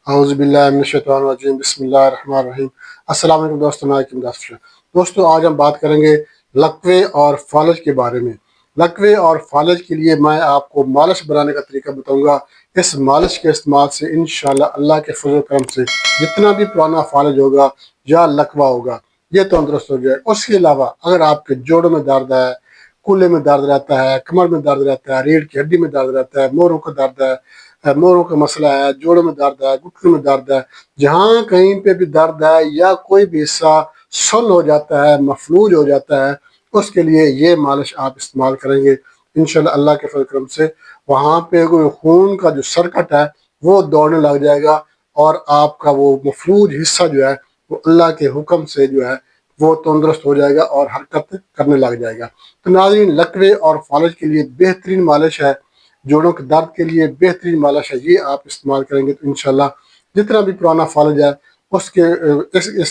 اعوذ باللہ من الشیطان الرجیم بسم اللہ الرحمن الرحیم۔ السلام علیکم دوستو، میں دوستو آج ہم بات کریں گے لقوے اور فالج کے بارے میں۔ لقوے اور فالج کے لیے میں آپ کو مالش بنانے کا طریقہ بتاؤں گا۔ اس مالش کے استعمال سے انشاءاللہ اللہ کے فضل و کرم سے جتنا بھی پرانا فالج ہوگا یا لقوہ ہوگا یہ تندرست ہو جائے۔ اس کے علاوہ اگر آپ کے جوڑوں میں درد ہے، کولے میں درد رہتا ہے، کمر میں درد رہتا ہے، ریڑھ کی ہڈی میں درد رہتا ہے، موروں کا درد ہے، موروں کا مسئلہ ہے، جوڑوں میں درد ہے، گھٹنوں میں درد ہے، جہاں کہیں پہ بھی درد ہے یا کوئی بھی حصہ سن ہو جاتا ہے، مفلوج ہو جاتا ہے، اس کے لیے یہ مالش آپ استعمال کریں گے انشاءاللہ اللہ کے فضل و کرم سے وہاں پہ کوئی خون کا جو سرکٹ ہے وہ دوڑنے لگ جائے گا اور آپ کا وہ مفلوج حصہ جو ہے وہ اللہ کے حکم سے جو ہے وہ تندرست ہو جائے گا اور حرکت کرنے لگ جائے گا۔ تو ناظرین، لقوے اور فالج کے لیے بہترین مالش ہے، جوڑوں کے درد کے لیے بہترین مالش ہے، یہ آپ استعمال کریں گے تو انشاءاللہ جتنا بھی پرانا فالج ہے اس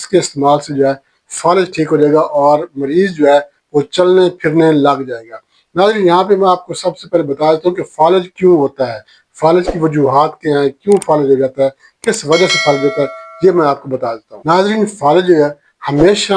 کے استعمال سے جو ہے فالج ٹھیک ہو جائے گا اور مریض جو ہے وہ چلنے پھرنے لگ جائے گا۔ ناظرین، یہاں پہ میں آپ کو سب سے پہلے بتا دیتا ہوں کہ فالج کیوں ہوتا ہے، فالج کی وجوہات کیا ہیں، کیوں فالج ہو جاتا ہے، کس وجہ سے فالج ہوتا ہے، یہ میں آپ کو بتا دیتا ہوں۔ ناظرین، فالج جو ہے ہمیشہ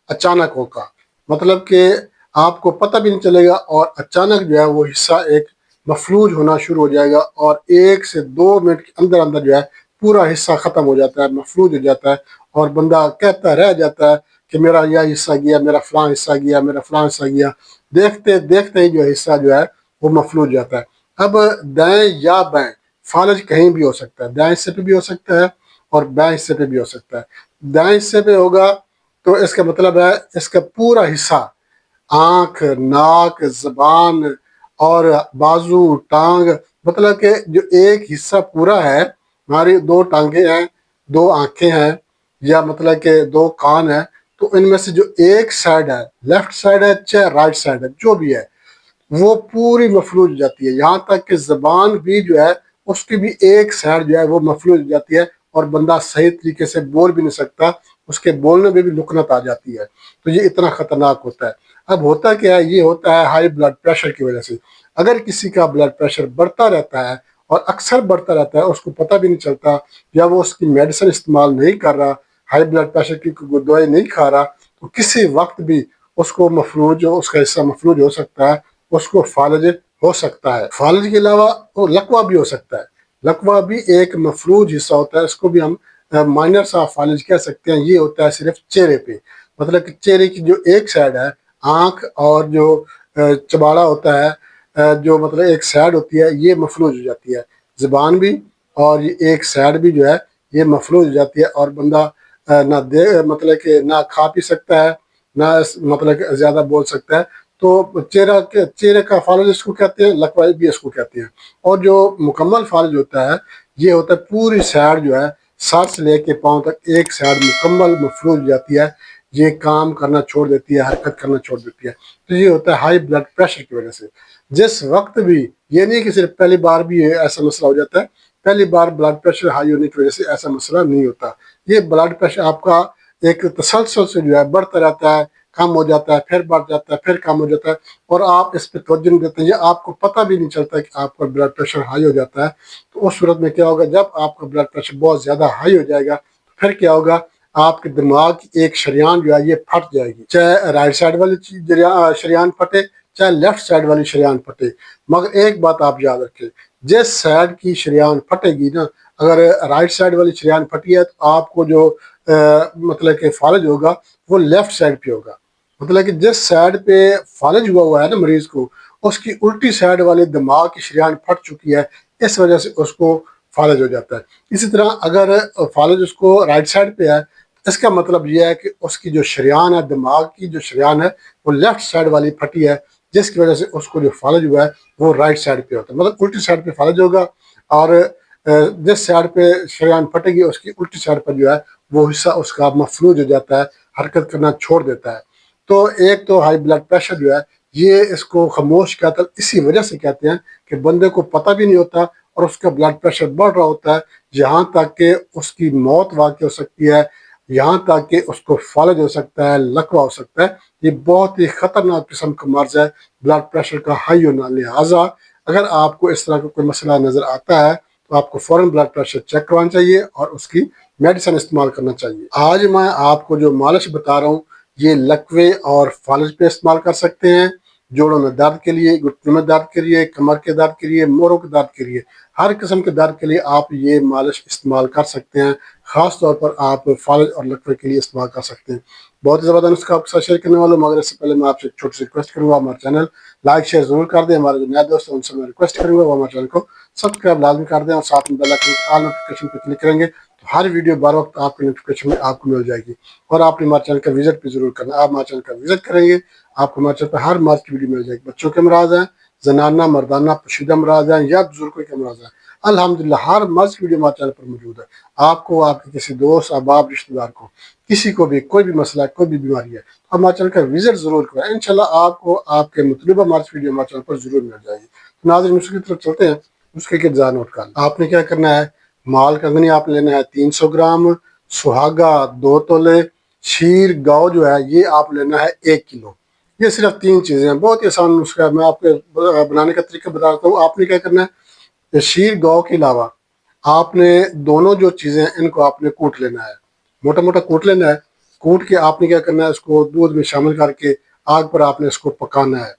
اچانک ہوگا، مطلب کہ آپ کو پتہ بھی نہیں چلے گا اور اچانک جو ہے وہ حصہ ایک مفلوج ہونا شروع ہو جائے گا اور 1 سے 2 منٹ کے اندر اندر جو ہے پورا حصہ ختم ہو جاتا ہے، مفلوج ہو جاتا ہے اور بندہ کہتا رہ جاتا ہے کہ میرا یہ حصہ گیا، میرا فلاں حصہ گیا، میرا فلاں حصہ گیا، دیکھتے دیکھتے ہی جو حصہ جو ہے وہ مفلوج جاتا ہے۔ اب دائیں یا بائیں فالج کہیں بھی ہو سکتا ہے، دائیں حصے پہ بھی ہو سکتا ہے اور بائیں حصے پہ بھی ہو سکتا ہے۔ دائیں حصے پہ ہوگا تو اس کا مطلب ہے اس کا پورا حصہ، آنکھ، ناک، زبان اور بازو، ٹانگ، مطلب کہ جو ایک حصہ پورا ہے، ہماری 2 ٹانگیں ہیں، 2 آنکھیں ہیں یا مطلب کہ 2 کان ہیں، تو ان میں سے جو ایک سائڈ ہے، لیفٹ سائڈ ہے چاہے رائٹ سائڈ ہے، جو بھی ہے وہ پوری مفلوج ہو جاتی ہے۔ یہاں تک کہ زبان بھی جو ہے اس کی بھی ایک سائڈ جو ہے وہ مفلوج ہو جاتی ہے اور بندہ صحیح طریقے سے بول بھی نہیں سکتا، اس کے بولنے میں بھی لکنت آ جاتی ہے، تو یہ اتنا خطرناک ہوتا ہے۔ اب ہوتا کیا ہے، یہ ہوتا ہے ہائی بلڈ پریشر کی وجہ سے۔ اگر کسی کا بلڈ پریشر بڑھتا رہتا ہے اور اکثر بڑھتا رہتا ہے، اس کو پتہ بھی نہیں چلتا یا وہ اس کی میڈیسن استعمال نہیں کر رہا، ہائی بلڈ پریشر کی کوئی دوائی نہیں کھا رہا، تو کسی وقت بھی اس کو مفلوج، اس کا حصہ مفلوج ہو سکتا ہے، اس کو فالج ہو سکتا ہے۔ فالج کے علاوہ وہ لقوہ بھی ہو سکتا ہے، لقوہ بھی ایک مفلوج حصہ ہوتا ہے، اس کو بھی ہم مائنر سا فالج کہہ سکتے ہیں۔ یہ ہوتا ہے صرف چہرے پہ، مطلب کہ چہرے کی جو ایک سائڈ ہے، آنکھ اور جو چباڑا ہوتا ہے، جو مطلب ایک سائڈ ہوتی ہے یہ مفلوج ہو جاتی ہے، زبان بھی اور یہ ایک سائڈ بھی جو ہے یہ مفلوج ہو جاتی ہے اور بندہ نہ مطلب کہ نہ کھا پی سکتا ہے، نہ مطلب کہ زیادہ بول سکتا ہے۔ تو چہرے کا فالج اس کو کہتے ہیں، لقوہ بھی اس کو کہتے ہیں۔ اور جو مکمل فالج ہوتا ہے یہ ہوتا ہے پوری سائڈ جو ہے سر سے لے کے پاؤں تک ایک سائڈ مکمل مفلوج ہو جاتی ہے، یہ کام کرنا چھوڑ دیتی ہے، حرکت کرنا چھوڑ دیتی ہے۔ تو یہ ہوتا ہے ہائی بلڈ پریشر کی وجہ سے۔ جس وقت بھی، یہ نہیں کہ صرف پہلی بار بھی ایسا مسئلہ ہو جاتا ہے، پہلی بار بلڈ پریشر ہائی ہونے کی وجہ سے ایسا مسئلہ نہیں ہوتا۔ یہ بلڈ پریشر آپ کا ایک تسلسل سے جو ہے بڑھتا رہتا ہے، کم ہو جاتا ہے، پھر بڑھ جاتا ہے، پھر کم ہو جاتا ہے اور آپ اس پہ توجہ نہیں دیتے، یہ آپ کو پتہ بھی نہیں چلتا کہ آپ کا بلڈ پریشر ہائی ہو جاتا ہے۔ تو اس صورت میں کیا ہوگا، جب آپ کا بلڈ پریشر بہت زیادہ ہائی ہو جائے گا تو پھر کیا ہوگا، آپ کے دماغ کی ایک شریان جو ہے یہ پھٹ جائے گی، چاہے رائٹ سائڈ والی شریان پھٹے چاہے لیفٹ سائڈ والی شریان پھٹے۔ مگر ایک بات آپ یاد رکھیں، جس سائڈ کی شریان پھٹے گی نا، اگر رائٹ سائڈ والی شریان پھٹی ہے تو آپ کو جو مطلب کہ فالج ہوگا وہ لیفٹ سائڈ پہ ہوگا، مطلب کہ جس سائڈ پہ فالج ہوا ہے نا مریض کو، اس کی الٹی سائڈ والے دماغ کی شریان پھٹ چکی ہے، اس وجہ سے اس کو فالج ہو جاتا ہے۔ اسی طرح اگر فالج اس کو رائٹ سائڈ پہ ہے، اس کا مطلب یہ ہے کہ اس کی جو شریان ہے، دماغ کی جو شریان ہے وہ لیفٹ سائڈ والی پھٹی ہے، جس کی وجہ سے اس کو جو فالج ہوا ہے وہ رائٹ سائڈ پہ ہوتا ہے، مطلب الٹی سائڈ پہ فالج ہوگا اور جس سائڈ پہ شریان پھٹے گی اس کی الٹی سائڈ پر جو ہے وہ حصہ اس کا مفلوج ہو جاتا ہے، حرکت کرنا چھوڑ دیتا ہے۔ تو ایک تو ہائی بلڈ پریشر جو ہے یہ اس کو خاموش قاتل اسی وجہ سے کہتے ہیں کہ بندے کو پتہ بھی نہیں ہوتا اور اس کا بلڈ پریشر بڑھ رہا ہوتا ہے، یہاں تک کہ اس کی موت واقع ہو سکتی ہے، یہاں تک کہ اس کو فالج ہو سکتا ہے، لقوہ ہو سکتا ہے۔ یہ بہت ہی خطرناک قسم کا مرض ہے بلڈ پریشر کا ہائی ہونا، لہٰذا اگر آپ کو اس طرح کا کوئی مسئلہ نظر آتا ہے تو آپ کو فوراً بلڈ پریشر چیک کروانا چاہیے اور اس کی میڈیسن استعمال کرنا چاہیے۔ آج میں آپ کو جو مالش بتا رہا ہوں یہ لکوے اور فالج پہ استعمال کر سکتے ہیں، جوڑوں میں درد کے لیے، گھٹنوں میں درد کے لیے، کمر کے درد کے لیے، موڑوں کے درد کے لیے، ہر قسم کے درد کے لیے آپ یہ مالش استعمال کر سکتے ہیں۔ خاص طور پر آپ فالج اور لکوے کے لیے استعمال کر سکتے ہیں۔ بہت ہی زبردست نسخہ آپ کے ساتھ شیئر کرنے والا ہوں، مگر اس سے پہلے میں آپ سے ایک چھوٹی سی ریکویسٹ کروں گا، ہمارے چینل لائک شیئر ضرور کر دیں۔ ہمارے جو نئے دوست ہیں ان سے میں ریکویسٹ کروں گا وہ ہمارے چینل کو سبسکرائب لازمی کر دیں اور ساتھ میں بیل آئکن آل نوٹیفیکیشن پہ کلک کریں گے تو ہر ویڈیو بر وقت آپ کی نوٹیفیکیشن میں آپ کو مل جائے گی۔ اور آپ نے ہمارے چینل کا وزٹ بھی ضرور کرنا، آپ ہمارے چینل کا وزٹ کریں گے آپ کو ہمارے چینل پہ ہر مرض کی ویڈیو مل جائے گی، بچوں کے امراض ہیں، زنانہ مردانہ پوشیدہ امراض ہیں یا بزرگوں کے امراض ہیں، الحمدللہ ہر مرض کی ویڈیو ہمارے چینل پر موجود ہے۔ آپ کو آپ کے کسی دوست احباب رشتہ دار کو کسی کو بھی کوئی بھی مسئلہ ہے، کوئی بھی بیماری ہے، ہمارے چینل کا وزٹ ضرور کریں، انشاءاللہ آپ کو آپ کے مطلوبہ مرض ویڈیو ہمارے چینل پر ضرور مل جائے گی۔ تو ناظرین نسخے کی طرف چلتے ہیں، نسخے کے ڈیزائن نوٹ کر لیں۔ آپ نے کیا کرنا ہے، مال کنگنی آپ لینا ہے 300 گرام، سہاگا 2 تولے، شیر گاؤ جو ہے یہ آپ لینا ہے 1 کلو۔ یہ صرف 3 چیزیں ہیں، بہت ہی آسان نسخہ ہے، میں آپ کو بنانے کا طریقہ بتا دیتا ہوں۔ آپ نے کیا کرنا ہے، شیر گاؤ کے علاوہ آپ نے دونوں جو چیزیں ہیں ان کو آپ نے کوٹ لینا ہے، موٹا موٹا کوٹ لینا ہے۔ کوٹ کے آپ نے کیا کرنا ہے، اس کو دودھ میں شامل کر کے آگ پر آپ نے اس کو پکانا ہے۔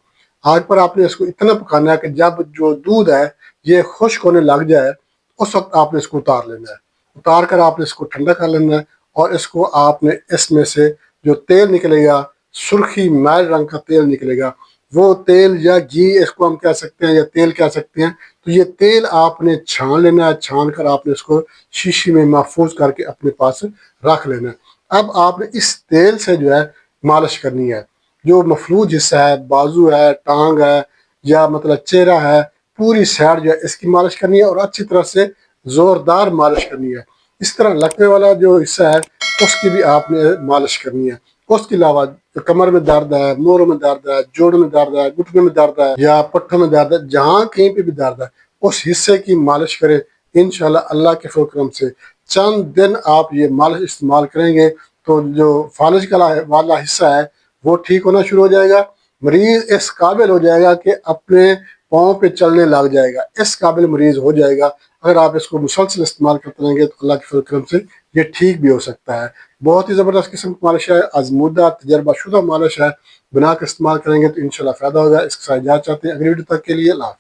آگ پر آپ نے اس کو اتنا پکانا ہے کہ جب جو دودھ ہے یہ خشک ہونے لگ جائے اس وقت آپ نے اس کو اتار لینا ہے۔ اتار کر آپ نے اس کو ٹھنڈا کر لینا ہے اور اس کو آپ نے اس میں سے جو تیل نکلے گا، سرخی میل رنگ کا تیل نکلے گا، وہ تیل یا گھی اس کو ہم کہہ سکتے ہیں یا تیل کہہ سکتے ہیں، تو یہ تیل آپ نے چھان لینا ہے۔ چھان کر آپ نے اس کو شیشی میں محفوظ کر کے اپنے پاس رکھ لینا ہے۔ اب آپ نے اس تیل سے جو ہے مالش کرنی ہے، جو مفلوج حصہ ہے، بازو ہے، ٹانگ ہے یا مطلب چہرہ ہے، پوری سائڈ جو ہے اس کی مالش کرنی ہے اور اچھی طرح سے زوردار مالش کرنی ہے۔ اس طرح لکوے والا جو حصہ ہے اس کی بھی آپ نے مالش کرنی ہے۔ اس کے علاوہ کمر میں درد ہے، موڑوں میں درد ہے، جوڑوں میں درد ہے، گھٹنوں میں درد ہے یا پٹھوں میں درد ہے، جہاں کہیں پہ بھی درد ہے اس حصے کی مالش کریں۔ انشاءاللہ اللہ کے فضل و کرم سے چند دن آپ یہ مالش استعمال کریں گے تو جو فالج کا والا حصہ ہے وہ ٹھیک ہونا شروع ہو جائے گا، مریض اس قابل ہو جائے گا کہ اپنے پاؤں پہ چلنے لگ جائے گا، اس قابل مریض ہو جائے گا۔ اگر آپ اس کو مسلسل استعمال کرتے رہیں گے تو اللہ کے فضل و کرم سے یہ ٹھیک بھی ہو سکتا ہے۔ بہت ہی زبردست قسم کی مالش ہے، آزمودہ تجربہ شدہ مالش ہے، بنا کر استعمال کریں گے تو انشاءاللہ فائدہ ہوگا۔ اس کے ساتھ اجازت چاہتے ہیں، اگلی ویڈیو تک کے لیے اللہ حافظ۔